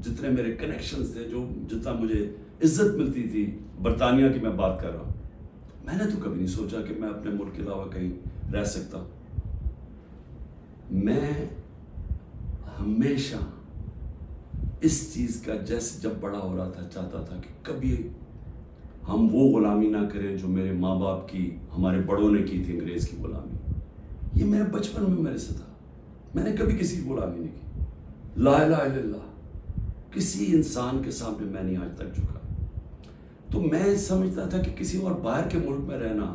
جتنے میرے کنیکشنز تھے, جتنا مجھے عزت ملتی تھی, برطانیہ کی میں بات کر رہا ہوں, میں نے تو کبھی نہیں سوچا کہ میں اپنے ملک کے علاوہ کہیں رہ سکتا ہوں. میں ہمیشہ اس چیز کا جب بڑا ہو رہا تھا چاہتا تھا کہ کبھی ہم وہ غلامی نہ کریں جو میرے ماں باپ کی, ہمارے بڑوں نے کی تھی, انگریز کی غلامی. یہ میرے بچپن میں میرے سے تھا, میں نے کبھی کسی کی غلامی نہیں کی. لا الہ الا اللہ, کسی انسان کے سامنے میں نہیں آج تک جھکا. تو میں سمجھتا تھا کہ کسی اور باہر کے ملک میں رہنا,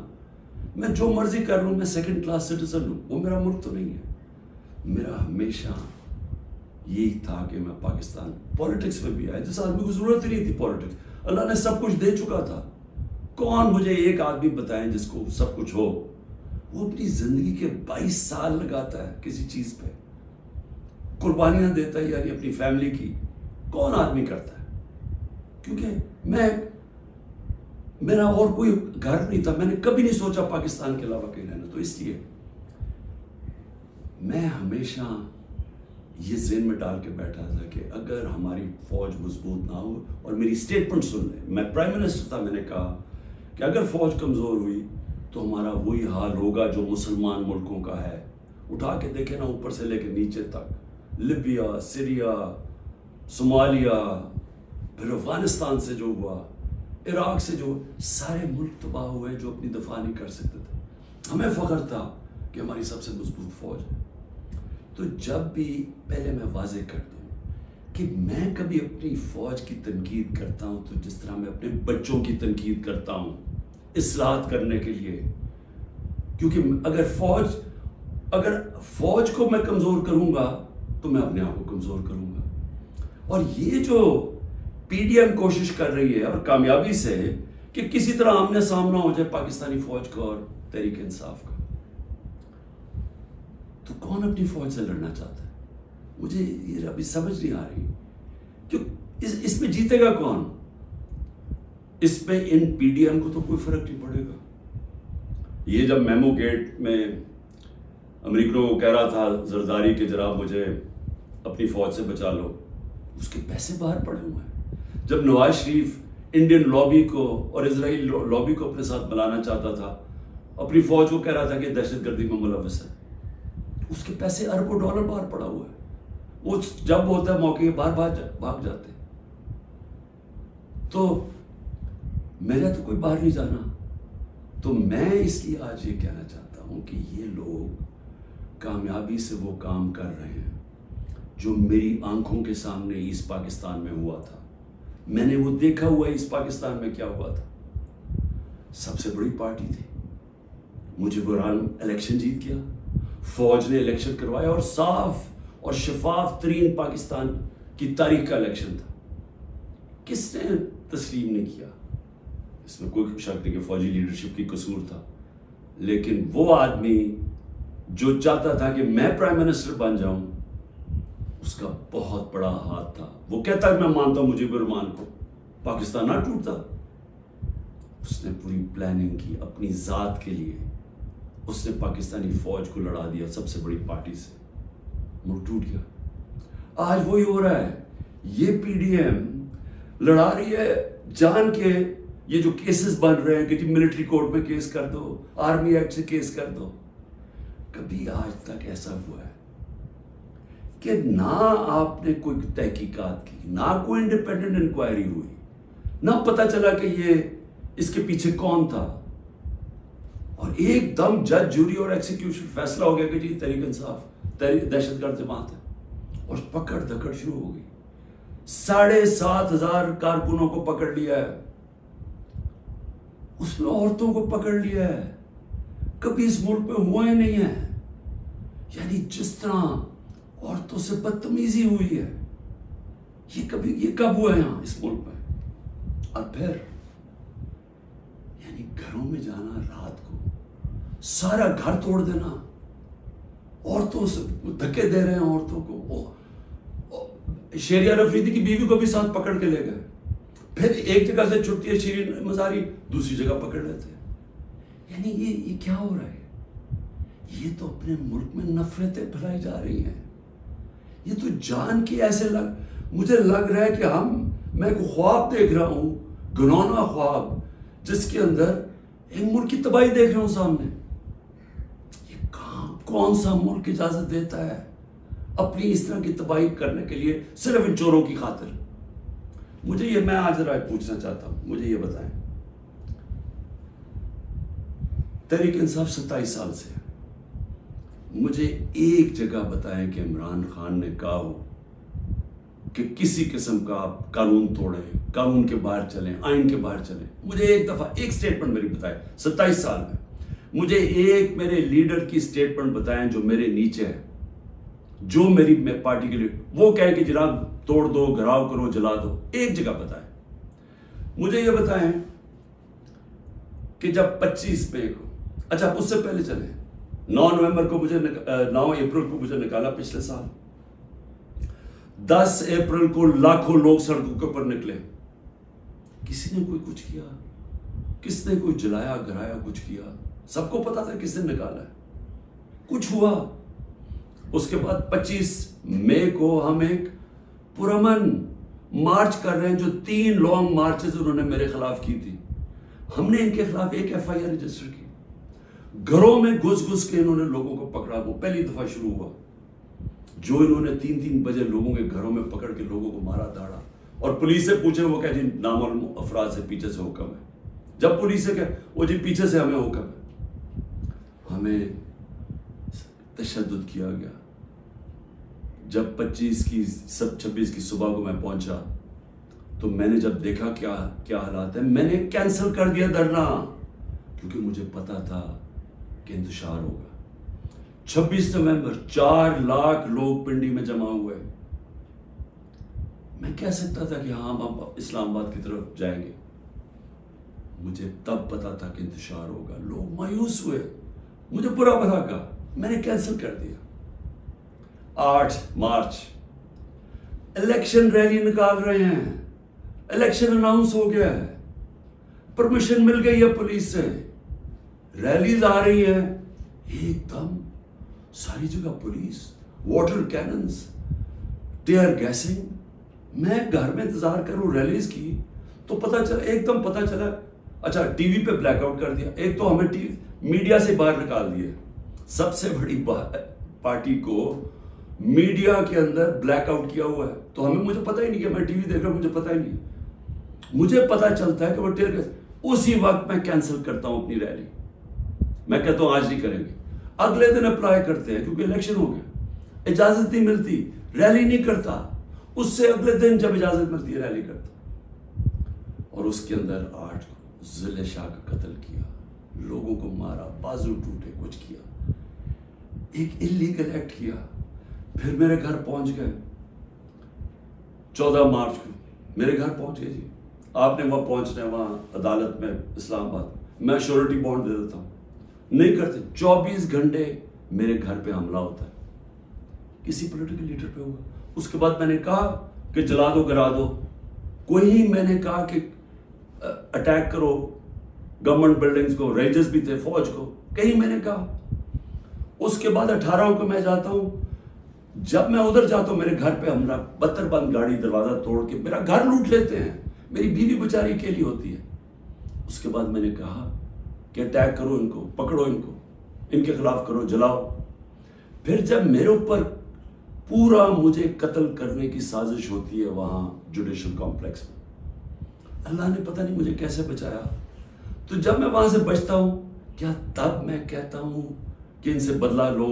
میں جو مرضی کر لوں, میں سیکنڈ کلاس سٹیزن ہوں, وہ میرا ملک تو نہیں ہے. میرا ہمیشہ یہی تھا کہ میں پاکستان, پولیٹکس میں بھی آیا جس آدمی کو ضرورت ہی نہیں تھی پولیٹکس, اللہ نے سب کچھ دے چکا تھا. کون مجھے ایک آدمی بتائیں جس کو سب کچھ ہو, وہ اپنی زندگی کے 22 سال لگاتا ہے کسی چیز پہ, قربانیاں دیتا ہے, یعنی اپنی فیملی کی. کون آدمی کرتا ہے؟ کیونکہ میرا اور کوئی گھر نہیں تھا, میں نے کبھی نہیں سوچا پاکستان کے علاوہ کہیں رہنا. تو اس لیے میں ہمیشہ یہ ذہن میں ڈال کے بیٹھا تھا کہ اگر ہماری فوج مضبوط نہ ہو, اور میری اسٹیٹمنٹ سن لیں, میں پرائم منسٹر تھا, میں نے کہا کہ اگر فوج کمزور ہوئی تو ہمارا وہی حال ہوگا جو مسلمان ملکوں کا ہے. اٹھا کے دیکھیں نا, اوپر سے لے کے نیچے تک, لیبیا, سیریا, صومالیہ, پھر افغانستان سے جو ہوا, عراق سے جو, سارے ملک تباہ ہوئے جو اپنی دفاع نہیں کر سکتے تھے. ہمیں فخر تھا کہ ہماری سب سے مضبوط فوج ہے. تو جب بھی, پہلے میں واضح کر دوں کہ میں کبھی اپنی فوج کی تنقید کرتا ہوں تو جس طرح میں اپنے بچوں کی تنقید کرتا ہوں اصلاحات کرنے کے لیے. کیونکہ اگر فوج کو میں کمزور کروں گا تو میں اپنے آپ کو کمزور کروں گا. اور یہ جو پی ڈی ایم کوشش کر رہی ہے, اور کامیابی سے, کہ کسی طرح آمنے سامنا ہو جائے پاکستانی فوج کا اور تحریک انصاف کا, تو کون اپنی فوج سے لڑنا چاہتا ہے؟ مجھے یہ ابھی سمجھ نہیں آ رہی کہ اس میں جیتے گا کون؟ اس پہ ان پی ڈی ایم کو تو کوئی فرق نہیں پڑے گا. یہ جب میمو گیٹ میں امریکہ کو کہہ رہا تھا زرداری کہ جناب مجھے اپنی فوج سے بچا لو, اس کے پیسے باہر پڑے ہوئے ہیں. جب نواز شریف انڈین لابی کو اور اسرائیل لابی کو اپنے ساتھ بلانا چاہتا تھا, اپنی فوج کو کہہ رہا تھا کہ دہشت گردی میں ملوث ہے, اس کے پیسے اربوں ڈالر باہر پڑا ہوا ہے. وہ جب ہوتا ہے موقع باہر بھاگ جاتے. تو میرا تو کوئی باہر نہیں جانا. تو میں اس لیے آج یہ کہنا چاہتا ہوں کہ یہ لوگ کامیابی سے وہ کام کر رہے ہیں جو میری آنکھوں کے سامنے ایسٹ پاکستان میں ہوا تھا. میں نے وہ دیکھا ہوا ایسٹ پاکستان میں کیا ہوا تھا. سب سے بڑی پارٹی تھی, مجھے برہان الیکشن جیت گیا, فوج نے الیکشن کروایا, اور صاف اور شفاف ترین پاکستان کی تاریخ کا الیکشن تھا. کس نے تسلیم نہیں کیا؟ اس میں کوئی شک نہیں کہ فوجی لیڈرشپ کی قصور تھا, لیکن وہ آدمی جو چاہتا تھا کہ میں پرائم منسٹر بن جاؤں, اس کا بہت بڑا ہاتھ تھا. وہ کہتا ہے میں مانتا ہوں مجھب الرحمان کو, پاکستان نہ ٹوٹتا. اس نے پوری پلاننگ کی اپنی ذات کے لیے, اس نے پاکستانی فوج کو لڑا دیا سب سے بڑی پارٹی سے, ملک ٹوٹ گیا. آج وہی ہو رہا ہے. یہ پی ڈی ایم لڑا رہی ہے جان کے, یہ جو کیسز بن رہے ہیں کہ جی ملٹری کورٹ میں کیس کر دو, آرمی ایکٹ سے کیس کر دو. کبھی آج تک ایسا ہوا ہے کہ نہ آپ نے کوئی تحقیقات کی, نہ کوئی انڈیپینڈنٹ انکوائری ہوئی, نہ پتہ چلا کہ یہ اس کے پیچھے کون تھا, اور ایک دم جج, جوری اور ایکسیکیوشن فیصلہ ہو گیا کہ جی تحریک انصاف دہشت گرد جماعت ہے, اور پکڑ دھکڑ شروع ہو گئی. 7,500 کارکنوں کو پکڑ لیا ہے, اس میں عورتوں کو پکڑ لیا ہے. کبھی اس ملک میں ہوا ہی نہیں ہے. یعنی جس طرح عورتوں سے بدتمیزی ہوئی ہے, یہ کب ہوا ہے یہاں اس ملک میں؟ اور پھر یعنی گھروں میں جانا رات کو, سارا گھر توڑ دینا, عورتوں سے دھکے دے رہے ہیں عورتوں کو. شیریہ رفریدی کی بیوی کو بھی ساتھ پکڑ کے لے گئے. پھر ایک جگہ سے چھٹتی ہے شیرین مزاری, دوسری جگہ پکڑ لیتے ہیں. یعنی یہ کیا ہو رہا ہے؟ یہ تو اپنے ملک میں نفرتیں پھیلائی جا رہی ہیں. یہ تو جان کی ایسے مجھے لگ رہا ہے کہ میں کوئی خواب دیکھ رہا ہوں، گھنونا خواب، جس کے اندر ایک ملک کی تباہی دیکھ رہا ہوں سامنے۔ یہ کون سا ملک اجازت دیتا ہے اپنی اس طرح کی تباہی کرنے کے لیے صرف ان چوروں کی خاطر؟ میں آج رائے پوچھنا چاہتا ہوں، مجھے یہ بتائیں، تحریک انصاف 27 سال سے ہے، مجھے ایک جگہ بتائیں کہ عمران خان نے کہا ہو کہ کسی قسم کا آپ قانون توڑیں، قانون کے باہر چلیں، آئین کے باہر چلیں۔ مجھے ایک دفعہ ایک سٹیٹمنٹ میری بتائیں 27 سال میں، مجھے ایک میرے لیڈر کی سٹیٹمنٹ بتائیں جو میرے نیچے ہے، جو میری پارٹی کے لیے وہ کہے کہ جناب توڑ دو، گھراؤ کرو، جلا دو۔ ایک جگہ بتائیں۔ مجھے یہ بتائیں کہ جب 25 مئی کو، اچھا اس سے پہلے چلیں، 9 اپریل کو مجھے نکالا پچھلے سال، 10 اپریل کو لاکھوں لوگ سڑکوں کے اوپر نکلے، کسی نے کوئی کچھ کیا؟ کس نے کوئی جلایا گھرایا کچھ کیا؟ سب کو پتا تھا کس نے نکالا ہے، کچھ ہوا؟ اس کے بعد 25 مئی کو ہم ایک پرامن مارچ کر رہے ہیں، جو 3 لانگ مارچز انہوں نے میرے خلاف کی تھی، ہم نے ان کے خلاف ایک FIR رجسٹر کی، گھروں میں گھس کے انہوں نے لوگوں کو پکڑا، وہ پہلی دفعہ شروع ہوا، جو انہوں نے 3 بجے لوگوں کے گھروں میں پکڑ کے لوگوں کو مارا داڑا، اور پولیس سے پوچھے وہ کہ جی نامعلوم افراد سے پیچھے سے حکم ہے، جب پولیس سے کہ وہ جی پیچھے سے ہمیں حکم ہے، ہمیں تشدد کیا گیا۔ جب 26 کی صبح کو میں پہنچا تو میں نے جب دیکھا کیا حالات ہیں، میں نے کینسل کر دیا دھرنا، کیونکہ مجھے پتا تھا کہ انتشار ہوگا۔ 26 نومبر 4 لاکھ لوگ پنڈی میں جمع ہوئے، میں کہہ سکتا تھا کہ ہاں ہم اسلام آباد کی طرف جائیں گے، مجھے تب پتا تھا کہ انتشار ہوگا، لوگ مایوس ہوئے، مجھے برا بھلا کہا، میں نے کینسل کر دیا۔ 8 مارچ الیکشن ریلی نکال رہے ہیں، الیکشن اناؤنس ہو گیا ہے، پرمیشن مل گئی ہے پولیس سے، ریلیز آ رہی ہیں، ایک دم ساری جگہ police, water cannons, tear gassing. میں گھر میں انتظار کروں ریلیز کی تو ایک دم پتہ چلا، اچھا ٹی وی پہ بلیک آؤٹ کر دیا، ایک تو ہمیں میڈیا سے باہر نکال دیا، سب سے بڑی پارٹی کو میڈیا کے اندر بلیک آؤٹ کیا ہوا ہے، تو مجھے پتہ ہی نہیں کہ میں ٹی وی دیکھ رہا ہوں، مجھے پتہ ہی نہیں، مجھے پتہ چلتا ہے کہ وہ ٹیئر گیس، اسی وقت میں کینسل کرتا ہوں اپنی ریلی، میں کہتا ہوں آج نہیں کریں گے، اگلے دن اپلائی کرتے ہیں کیونکہ الیکشن ہو گیا، اجازت نہیں ملتی، ریلی نہیں کرتا، اس سے اگلے دن جب اجازت ملتی ہے ریلی کرتا، اور اس کے اندر 8 کو ضلع شاہ کا قتل کیا، لوگوں کو مارا، بازو ٹوٹے، کچھ کیا، ایک انلیگل ایکٹ کیا، پھر میرے گھر پہنچ گئے 14 مارچ کو میرے گھر پہنچ گئے جی، آپ نے وہاں پہنچنا ہے، وہاں عدالت میں اسلام آباد، میں شورٹی بانڈ دے دیتا ہوں، نہیں کرتے، 24 گھنٹے میرے گھر پہ حملہ ہوتا ہے، کسی پولیٹیکل لیڈر پہ ہوا، اس کے بعد میں نے کہا کہ جلا دو گرا دو، کوئی میں نے کہا کہ اٹیک کرو گورنمنٹ بلڈنگز کو، رینجرز بھی تھے، فوج کو، کہیں میں نے کہا۔ اس کے بعد 18 کو میں جاتا ہوں، جب میں ادھر جاتا ہوں میرے گھر پہ حملہ، 72 بند گاڑی دروازہ توڑ کے میرا گھر لوٹ لیتے ہیں، میری بیوی بیچاری اکیلی ہوتی ہے۔ اس کے بعد میں نے کہا کہ اٹیک کرو ان کو، پکڑو ان کو، ان کے خلاف کرو، جلاؤ۔ پھر جب میرے اوپر پورا مجھے قتل کرنے کی سازش ہوتی ہے وہاں جوڈیشل کمپلیکس میں، اللہ نے پتہ نہیں مجھے کیسے بچایا۔ تو جب میں وہاں سے بچتا ہوں، کیا تب میں کہتا ہوں کہ ان سے بدلہ لو،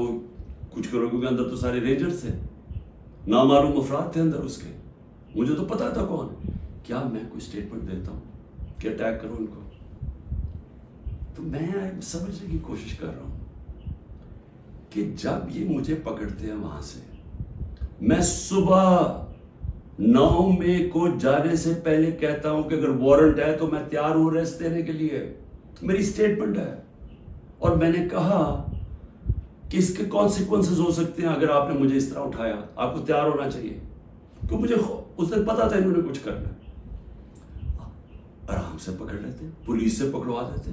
کچھ کرو، کیونکہ اندر تو سارے رینجرز تھے، نامعلوم افراد تھے اندر اس کے، مجھے تو پتا تھا کون، کیا میں کوئی سٹیٹمنٹ دیتا ہوں کہ اٹیک کرو ان کو؟ تو میں سمجھنے کی کوشش کر رہا ہوں کہ جب یہ مجھے پکڑتے ہیں وہاں سے، میں صبح 9 مئی کو جانے سے پہلے کہتا ہوں کہ اگر وارنٹ ہے تو میں تیار ہوں ریسٹ دینے کے لیے، میری سٹیٹمنٹ ہے، اور میں نے کہا کہ اس کے کانسیکوینسز ہو سکتے ہیں اگر آپ نے مجھے اس طرح اٹھایا، آپ کو تیار ہونا چاہیے، کہ مجھے اس دن پتا تھا انہوں نے کچھ کرنا، آرام سے پکڑ لیتے، پولیس سے پکڑوا دیتے۔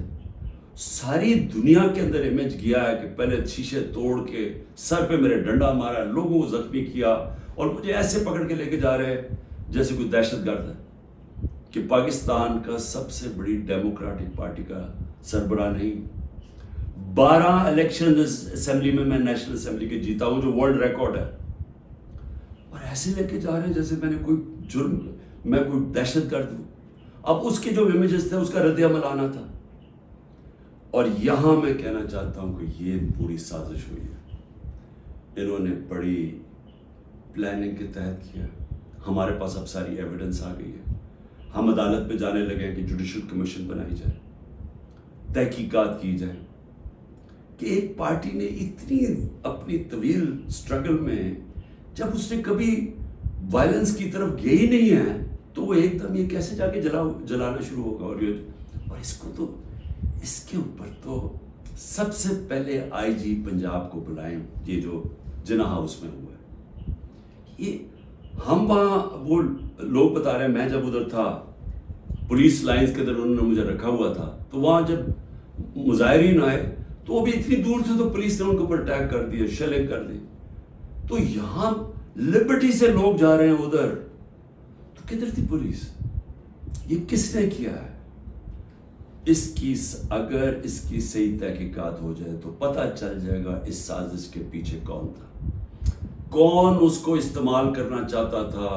ساری دنیا کے اندر امیج گیا ہے کہ پہلے شیشے توڑ کے سر پہ میرے ڈنڈا مارا، لوگوں کو زخمی کیا، اور مجھے ایسے پکڑ کے لے کے جا رہے ہیں جیسے کوئی دہشت گرد ہے کہ پاکستان کا سب سے بڑی ڈیموکریٹک پارٹی کا سربراہ نہیں. 12 الیکشن اسمبلی میں نیشنل اسمبلی کے جیتا ہوں جو ورلڈ ریکارڈ ہے, اور ایسے لے کے جا رہے ہیں جیسے میں نے کوئی جرم, میں کوئی دہشت گرد ہوں. اب اس کے جو امیجز تھے اس کا رد عمل آنا تھا. اور یہاں میں کہنا چاہتا ہوں کہ یہ پوری سازش ہوئی ہے, انہوں نے بڑی پلاننگ کے تحت کیا. ہمارے پاس اب ساری ایویڈنس آ گئی ہے, ہم عدالت پہ جانے لگے ہیں کہ جوڈیشل کمیشن بنائی جائے, تحقیقات کی جائے کہ ایک پارٹی نے اتنی اپنی طویل سٹرگل میں جب اس نے کبھی وائلنس کی طرف گئی ہی نہیں ہے تو وہ ایک دم یہ کیسے جا کے جلانا شروع ہوگا. اور اس کو تو اس کے اوپر تو سب سے پہلے آئی جی پنجاب کو بلائیں, یہ جو جناح ہاؤس میں ہوا ہے. یہ ہم وہاں وہ لوگ بتا رہے ہیں, میں جب ادھر تھا پولیس لائنز کے اندر انہوں نے مجھے رکھا ہوا تھا, تو وہاں جب مظاہرین آئے تو وہ بھی اتنی دور تھے تو پولیس نے ان کے اوپر اٹیک کر دیا, شیلنگ کر دی. تو یہاں لبرٹی سے لوگ جا رہے ہیں ادھر, تو کدھر تھی پولیس؟ یہ کس نے کیا ہے؟ اگر اس کی صحیح تحقیقات ہو جائے تو پتہ چل جائے گا اس سازش کے پیچھے کون تھا, کون اس کو استعمال کرنا چاہتا تھا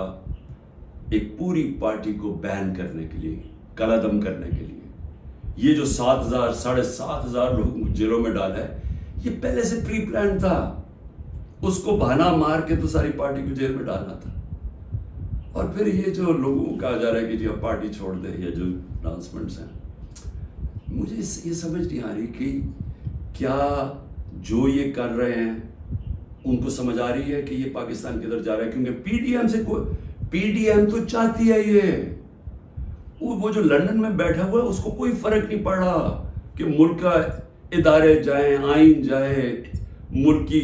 ایک پوری پارٹی کو بین کرنے کے لیے, قلعدم کرنے کے لیے. یہ جو 7,000 لوگ جیلوں میں ڈالا ہے, یہ پہلے سے پری پلان تھا. اس کو بہانا مار کے تو ساری پارٹی کو جیل میں ڈالنا تھا. اور پھر یہ جو لوگوں کو کہا جا رہا ہے کہ جی اب پارٹی چھوڑ دیں, یا جو اناؤنسمنٹس ہیں, مجھے یہ سمجھ نہیں آ رہی کہ کیا جو یہ کر رہے ہیں ان کو سمجھ آ رہی ہے کہ یہ پاکستان کدھر جا رہا ہے. کیونکہ پی ڈی ایم تو چاہتی ہے یہ, وہ جو لندن میں بیٹھا ہوا ہے اس کو کوئی فرق نہیں پڑ رہا کہ ملک کا ادارے جائیں, آئین جائے, ملک کی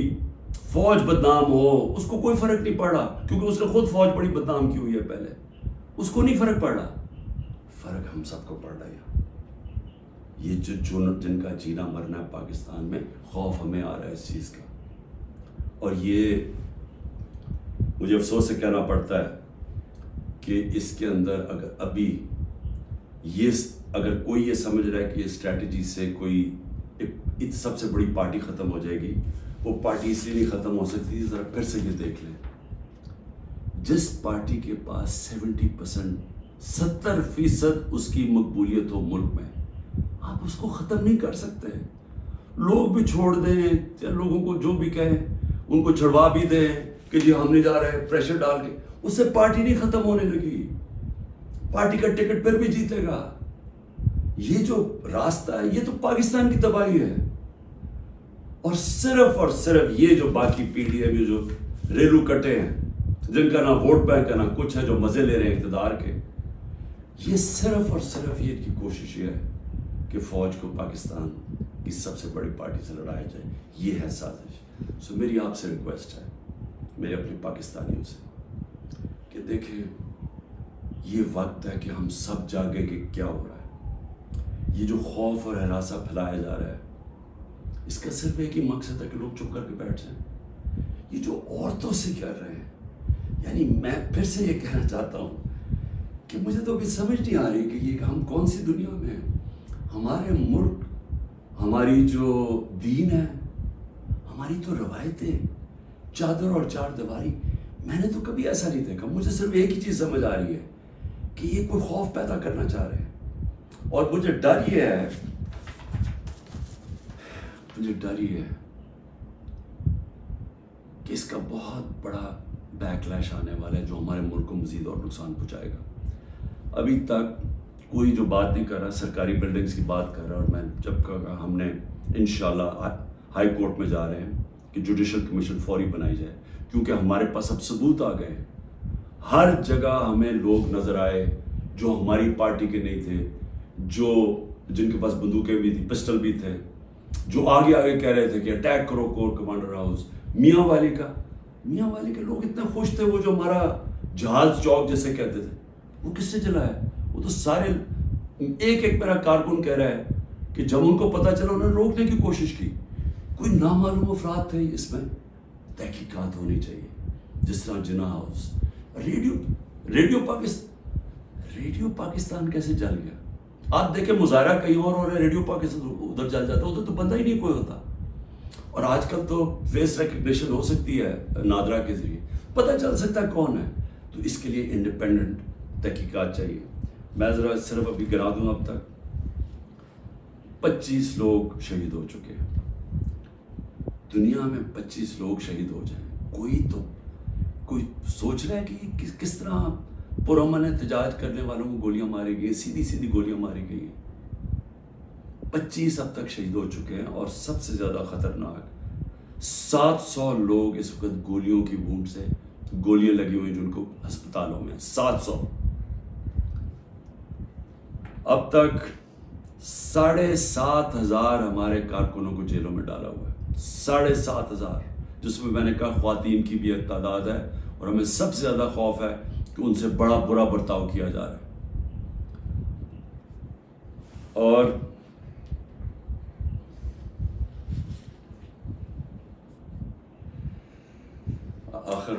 فوج بدنام ہو, اس کو کوئی فرق نہیں پڑ رہا. کیونکہ اس نے خود فوج بڑی بدنام کی ہوئی ہے پہلے, اس کو نہیں فرق پڑ رہا. فرق ہم سب کو پڑ رہا ہے. یہ جن کا جینا مرنا ہے پاکستان میں, خوف ہمیں آ رہا ہے اس چیز کا. اور یہ مجھے افسوس سے کہنا پڑتا ہے کہ اس کے اندر اگر کوئی یہ سمجھ رہا ہے کہ اسٹریٹجی سے کوئی سب سے بڑی پارٹی ختم ہو جائے گی, وہ پارٹی اس لیے نہیں ختم ہو سکتی. ذرا پھر سے یہ دیکھ لیں, جس پارٹی کے پاس 70% اس کی مقبولیت ہو ملک میں, آپ اس کو ختم نہیں کر سکتے. لوگ بھی چھوڑ دیں, یا لوگوں کو جو بھی کہیں ان کو چھڑوا بھی دیں کہ جی ہم نہیں جا رہے, پریشر ڈال کے, اس سے پارٹی نہیں ختم ہونے لگی. پارٹی کا ٹکٹ پھر بھی جیتے گا. یہ جو راستہ ہے یہ تو پاکستان کی تباہی ہے. اور صرف یہ جو باقی پی ڈی ایم جو ریلو کٹے ہیں, جن کا نہ ووٹ بینک ہے نہ کچھ ہے, جو مزے لے رہے ہیں اقتدار کے, یہ صرف یہ کی کوشش یہ ہے کہ فوج کو پاکستان کی سب سے بڑی پارٹی سے لڑایا جائے. یہ ہے سازش. سو میری آپ سے ریکویسٹ ہے, میرے اپنے پاکستانیوں سے, کہ دیکھیں یہ وقت ہے کہ ہم سب جاگیں کہ کیا ہو رہا ہے. یہ جو خوف اور ہراساں پھیلایا جا رہا ہے, اس کا صرف ایک ہی مقصد ہے کہ لوگ چپ کر کے بیٹھ جائیں. یہ جو عورتوں سے کر رہے ہیں, یعنی میں پھر سے یہ کہنا چاہتا ہوں کہ مجھے تو ابھی سمجھ نہیں آ رہی کہ یہ ہم کون سی دنیا میں ہیں. ہمارے ملک, ہماری جو دین ہے, ہماری تو روایتیں, چادر اور چار دیواری, میں نے تو کبھی ایسا نہیں دیکھا. مجھے صرف ایک ہی چیز سمجھ آ رہی ہے کہ یہ کوئی خوف پیدا کرنا چاہ رہے ہیں. اور مجھے ڈر یہ ہے کہ اس کا بہت بڑا بیک لیش آنے والا ہے جو ہمارے ملک کو مزید اور نقصان پہنچائے گا. ابھی تک کوئی جو بات نہیں کر رہا, سرکاری بلڈنگز کی بات کر رہا, اور میں جب کہا ہم نے انشاءاللہ ہائی کورٹ میں جا رہے ہیں کہ جوڈیشل کمیشن فوری بنائی جائے, کیونکہ ہمارے پاس اب ثبوت آ گئے. ہر جگہ ہمیں لوگ نظر آئے جو ہماری پارٹی کے نہیں تھے, جن کے پاس بندوقیں بھی تھیں, پسٹل بھی تھے, جو آگے کہہ رہے تھے کہ اٹیک کرو کور کمانڈر ہاؤس. میاں والی کے لوگ اتنے خوش تھے, وہ جو ہمارا جہاز چوک جیسے کہتے تھے, وہ کس سے چلا ہے؟ وہ تو سارے ایک میرا کارکن کہہ رہا ہے کہ جب ان کو پتا چلا انہوں نے روکنے کی کوشش کی. کوئی نامعلوم افراد تھے. اس میں تحقیقات ہونی چاہیے. جس طرح جنا ہاؤس، ریڈیو پاکستان کیسے جل گیا؟ آپ دیکھیں مظاہرہ کہیں اور ہو رہا ہے، ریڈیو پاکستان ادھر جل جاتا ہے، ادھر تو بندہ ہی نہیں کوئی ہوتا. اور آج کل تو فیس ریکگنیشن ہو سکتی ہے نادرا کے ذریعے، پتہ چل سکتا ہے کون ہے. تو اس کے لیے انڈیپینڈنٹ تحقیقات چاہیے. میں ذرا صرف ابھی گنا دوں، اب تک 25 لوگ شہید ہو چکے ہیں. دنیا میں 25 لوگ شہید ہو جائیں، کوئی سوچ رہا ہے کہ کس طرح پرامن احتجاج کرنے والوں کو گولیاں ماری گئی، سیدھی گولیاں ماری گئی ہیں. 25 اب تک شہید ہو چکے ہیں، اور سب سے زیادہ خطرناک 700 لوگ اس وقت گولیوں کی وونڈ سے، گولیاں لگی ہوئی جن کو ہسپتالوں میں 700. اب تک 7,500 ہمارے کارکنوں کو جیلوں میں ڈالا ہوا ہے، 7,500، جس میں نے کہا خواتین کی بھی ایک تعداد ہے، اور ہمیں سب سے زیادہ خوف ہے کہ ان سے بڑا برا برتاؤ کیا جا رہا ہے. اور آخر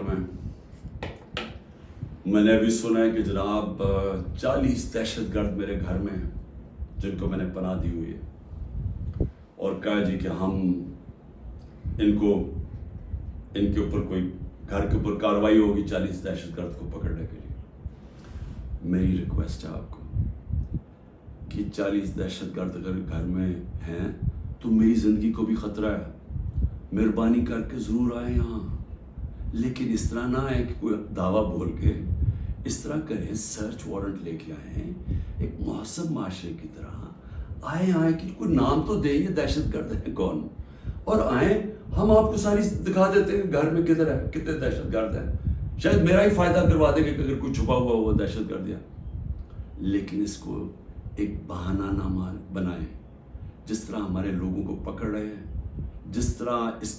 میں نے ابھی سنا ہے کہ جناب 40 دہشت گرد میرے گھر میں ہیں جن کو میں نے پناہ دی ہوئی ہے، اور کہا جی کہ ہم ان کے اوپر کوئی گھر کے اوپر کارروائی ہوگی 40 دہشت گرد کو پکڑنے کے لیے. میری ریکویسٹ ہے آپ کو کہ 40 دہشت گرد اگر گھر میں ہیں تو میری زندگی کو بھی خطرہ ہے، مہربانی کر کے ضرور آئیں یہاں. لیکن اس طرح نہ ہے کہ کوئی دعویٰ بول کے اس طرح کریں، سرچ وارنٹ لے کے آئیں ایک مہذب معاشرے کی طرح. آئیں کہ کوئی نام تو دیں، یہ دہشت گرد ہے کون، اور آئیں ہم آپ کو ساری دکھا دیتے ہیں گھر میں کدھر ہے، کتنے دہشت گرد ہیں. شاید میرا ہی فائدہ کروا دیں گے کہ اگر کوئی چھپا ہوا وہ دہشت گرد ہے. لیکن اس کو ایک بہانہ نہ بنائیں. جس طرح ہمارے لوگوں کو پکڑ رہے ہیں، جس طرح اس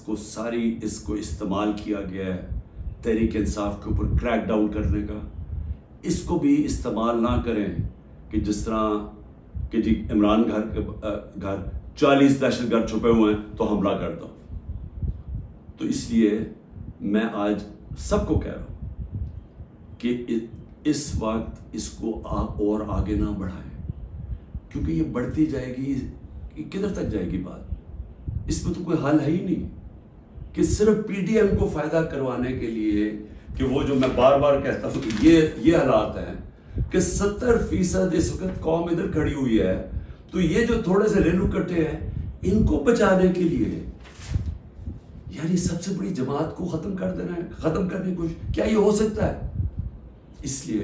کو استعمال کیا گیا ہے تحریک انصاف کے اوپر کریک ڈاؤن کرنے کا، اس کو بھی استعمال نہ کریں کہ جس طرح کہ جی عمران گھر 40 دہشت گرد چھپے ہوئے ہیں تو حملہ کر دو. تو اس لیے میں آج سب کو کہہ رہا ہوں کہ اس وقت اس کو اور آگے نہ بڑھائیں، کیونکہ یہ بڑھتی جائے گی، کدھر تک جائے گی بات. اس میں تو کوئی حل ہے ہی نہیں کہ صرف پی ڈی ایم کو فائدہ کروانے کے لیے، کہ وہ جو میں بار بار کہتا ہوں کہ یہ حالات ہیں کہ 70% اس وقت قوم ادھر کھڑی ہوئی ہے، تو یہ جو تھوڑے سے ریلو کٹے ہیں ان کو بچانے کے لیے یعنی سب سے بڑی جماعت کو ختم کر دینا ہے، ختم کرنے کی کوشش. کیا یہ ہو سکتا ہے؟ اس لیے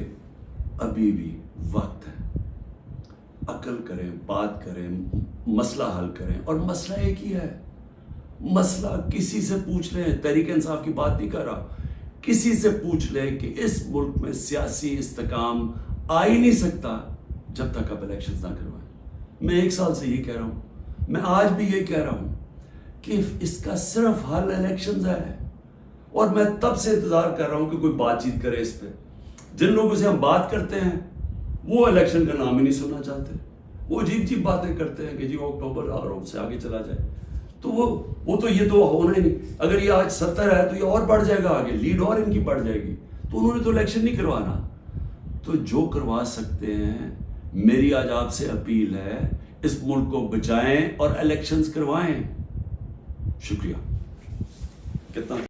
ابھی بھی وقت ہے، عقل کریں، بات کریں، مسئلہ حل کریں. اور مسئلہ ایک ہی ہے، مسئلہ کسی سے پوچھ لیں، تحریک انصاف کی بات نہیں کر رہا، کسی سے پوچھ لیں کہ اس ملک میں سیاسی استحکام آ ہی نہیں سکتا جب تک آپ الیکشنز نہ کروائیں. میں 1 سال سے یہ کہہ رہا ہوں، میں آج بھی یہ کہہ رہا ہوں کہ اس کا صرف حل الیکشنز ہے. اور میں تب سے انتظار کر رہا ہوں کہ کوئی بات چیت کرے اس پہ. جن لوگوں سے ہم بات کرتے ہیں وہ الیکشن کا نام ہی نہیں سننا چاہتے، وہ عجیب باتیں کرتے ہیں کہ جی اکتوبر اور اس سے آگے چلا جائے. تو وہ تو یہ تو ہونا ہی نہیں. اگر یہ آج 70 ہے تو یہ اور بڑھ جائے گا آگے، لیڈ اور ان کی بڑھ جائے گی. تو انہوں نے تو الیکشن نہیں کروانا. تو جو کروا سکتے ہیں، میری آج آپ سے اپیل ہے، اس ملک کو بچائیں اور الیکشنز کروائیں. شکریہ. کتنا